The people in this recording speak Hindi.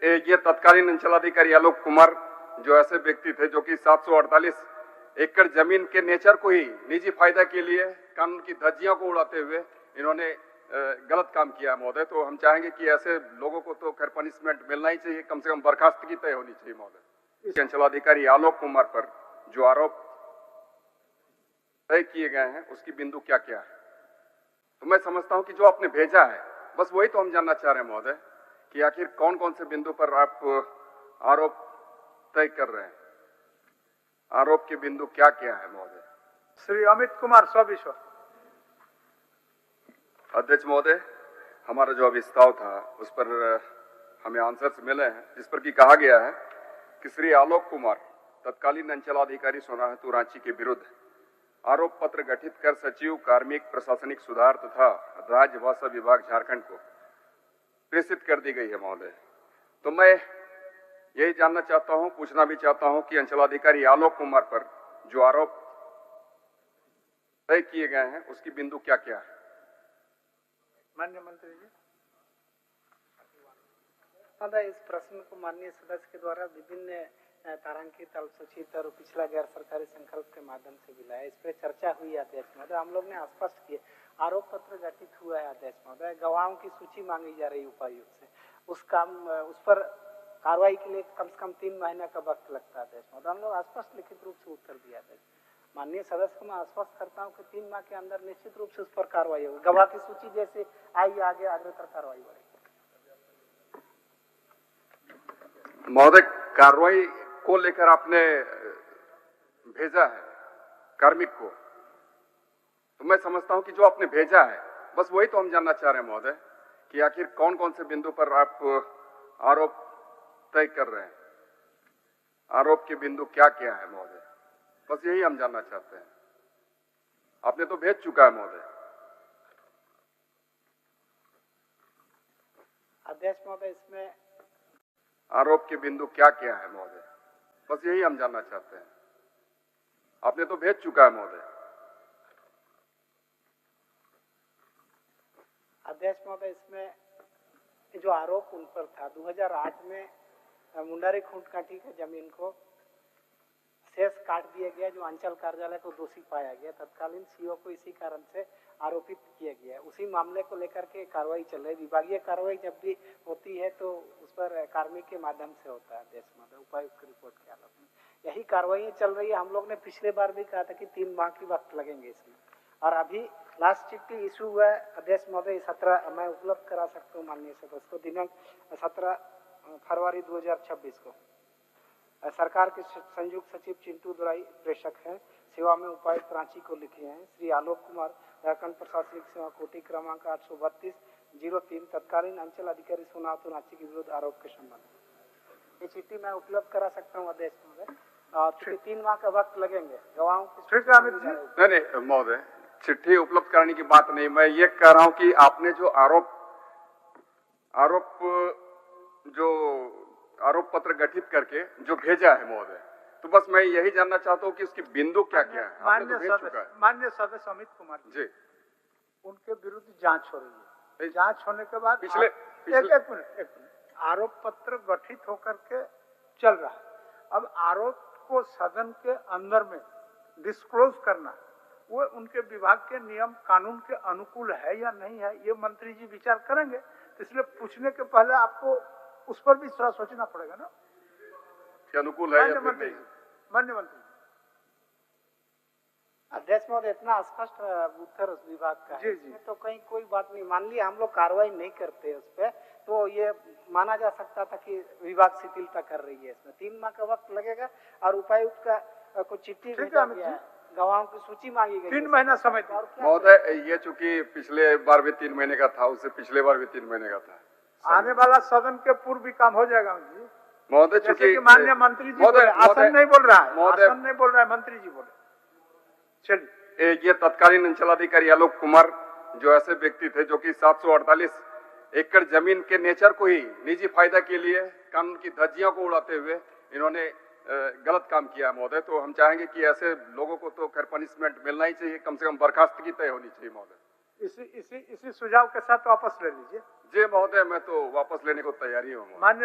ये तत्कालीन अंचलाधिकारी आलोक कुमार जो ऐसे व्यक्ति थे जो कि 748 एकड़ जमीन के नेचर को ही निजी फायदा के लिए कानून की धज्जियों को उड़ाते हुए इन्होंने गलत काम किया महोदय। तो हम चाहेंगे कि ऐसे लोगों को तो खैर पनिशमेंट मिलना ही चाहिए, कम से कम बर्खास्तगी तय होनी चाहिए महोदय। इस अंचलाधिकारी आलोक कुमार पर जो आरोप तय किए गए हैं उसकी बिंदु क्या क्या है, तो मैं समझता हूं कि जो आपने भेजा है बस वही तो हम जानना चाह रहे हैं महोदय कि आखिर कौन कौन से बिंदु पर आप आरोप तय कर रहे हैं, आरोप के बिंदु क्या क्या है महोदय। श्री अमित कुमार स्वविश्व। अध्यक्ष महोदय, हमारा जो अभिस्ताव था उस पर हमें आंसर्स मिले हैं, जिस पर कि कहा गया है कि श्री आलोक कुमार तत्कालीन अंचलाधिकारी सोनाहेतु रांची के विरुद्ध आरोप पत्र गठित कर सचिव कार्मिक प्रशासनिक सुधार तथा राज्य भाषा विभाग झारखंड को प्रेषित कर दी गई है महोदय। तो मैं यही जानना चाहता हूं, पूछना भी चाहता हूं कि अंचलाधिकारी आलोक कुमार पर जो आरोप तय किए गए हैं उसकी बिंदु क्या क्या है। माननीय मंत्री जी। इस प्रश्न को माननीय सदस्य के द्वारा विभिन्न तारांकित, अल्पसूचित और पिछला गैर सरकारी संकल्प के माध्यम से मिला है। इस पर चर्चा हुई है अध्यक्ष महोदय। हम लोग ने स्पष्ट किए आरोप पत्र गठित हुआ है अध्यक्ष महोदय। गवाहों की सूची मांगी जा रही उपायुक्त से, उस पर कार्रवाई के लिए कम से कम 3 महीने का वक्त लगता है अध्यक्ष महोदय। हम लोग स्पष्ट लिखित रूप से उत्तर दिया अध्यक्ष। माननीय सदस्य को मैं आश्वस्त करता हूँ कि 3 माह के अंदर निश्चित रूप से उस पर कार्रवाई होगी। गवाह की सूची जैसे आई आगे अग्रतर कार्रवाई बढ़ेगी महोदय। कार्रवाई को लेकर आपने भेजा है कार्मिक को, तो मैं समझता हूं कि जो आपने भेजा है बस वही तो हम जानना चाह रहे हैं महोदय कि आखिर कौन कौन से बिंदु पर आप आरोप तय कर रहे हैं, आरोप के बिंदु क्या क्या है महोदय, बस यही हम जानना चाहते हैं। आपने तो भेज चुका है महोदय। अध्यक्ष महोदय, इसमें आरोप के बिंदु क्या क्या है महोदय, बस यही हम जानना चाहते हैं। आपने तो भेज चुका है महोदय। अध्यक्ष महोदय, इसमें जो आरोप उन पर था 2008 में मुंडारी खूंटकाठी की जमीन को शेष काट दिया गया, जो अंचल कार्यालय को दोषी पाया गया। तत्कालीन सीओ को इसी कारण से आरोपित किया गया। उसी मामले को लेकर के कार्रवाई चल रही है। विभागीय कार्रवाई जब भी होती है तो उस पर कार्मिक के माध्यम से होता है अध्यक्ष महोदय, उपायुक्त की रिपोर्ट के आलोक में यही कार्रवाई चल रही है। हम लोग ने पिछले बार भी कहा था कि 3 माह की वक्त लगेंगे इसमें, और अभी लास्ट चिट्ठी इशू हुआ है अध्यक्ष महोदय 17 मैं उपलब्ध करा सकता हूँ माननीय सदस्य को। दिनांक 17 फरवरी 2026 को सरकार के संयुक्त सचिव चिंटू दुराई प्रेषक हैं, सेवा में उपायुक्त रांची को लिखे हैं। श्री आलोक कुमार, झारखंड प्रशासनिक सेवा कोटि क्रमांक 832-03 तत्कालीन अंचल अधिकारी सोनाहेतु रांची के विरुद्ध आरोप के संबंध। ये चिट्ठी मैं उपलब्ध करा सकता हूँ अध्यक्ष महोदय। 3 माह का वक्त लगेंगे गवाहों की। नहीं महोदय, चिट्ठी उपलब्ध कराने की बात नहीं, मैं ये कह रहा हूँ कि आपने जो आरोप पत्र गठित करके जो भेजा है महोदय, तो बस मैं यही जानना चाहता हूँ कि उसकी बिंदु क्या क्या है। माननीय सदस्य अमित कुमार जी, उनके विरुद्ध जांच हो रही है। जांच होने के बाद पिछले एक मिनट आरोप पत्र गठित होकर के चल रहा है। अब आरोप को सदन के अंदर में डिस्क्लोज करना वो उनके विभाग के नियम कानून के अनुकूल है या नहीं है, ये मंत्री जी विचार करेंगे। इसलिए पूछने के पहले आपको उस पर भी थोड़ा सोचना पड़ेगा ना, अनुकूल है या माननीय मंत्री। अध्यक्ष महोदय, इतना स्पष्ट उत्तर उस विभाग का है तो कहीं कोई बात नहीं। मान लिया हम लोग कार्रवाई नहीं करते उस पर, तो ये माना जा सकता था कि विभाग शिथिलता कर रही है। इसमें 3 माह का वक्त लगेगा और उपायुक्त का कुछ चिट्ठी भेजा गया है, गवाहों की सूची मांगी गई। 3 महीना समय महोदय। ये चूंकि पिछले बार भी 3 महीने का था, उससे पिछले बार भी 3 महीने का था। आने वाला सदन के पूर्व भी काम हो जाएगा महोदय। चूंकि माननीय मंत्री जी आसन नहीं बोल रहा है, आसन नहीं बोल रहा है, मंत्री जी बोले। चलिए, ये तत्कालीन अंचलाधिकारी आलोक कुमार जो ऐसे व्यक्ति थे जो कि 748 एकड़ जमीन के नेचर को ही निजी फायदा के लिए कानून की धज्जियों को उड़ाते हुए इन्होंने गलत काम किया महोदय। तो हम चाहेंगे कि ऐसे लोगों को तो खैर पनिशमेंट मिलना ही चाहिए, कम से कम बर्खास्तगी तय होनी चाहिए महोदय। इसी सुझाव के साथ वापस ले लीजिए। जी महोदय, मैं तो वापस लेने को तैयारी हूँ। मान्य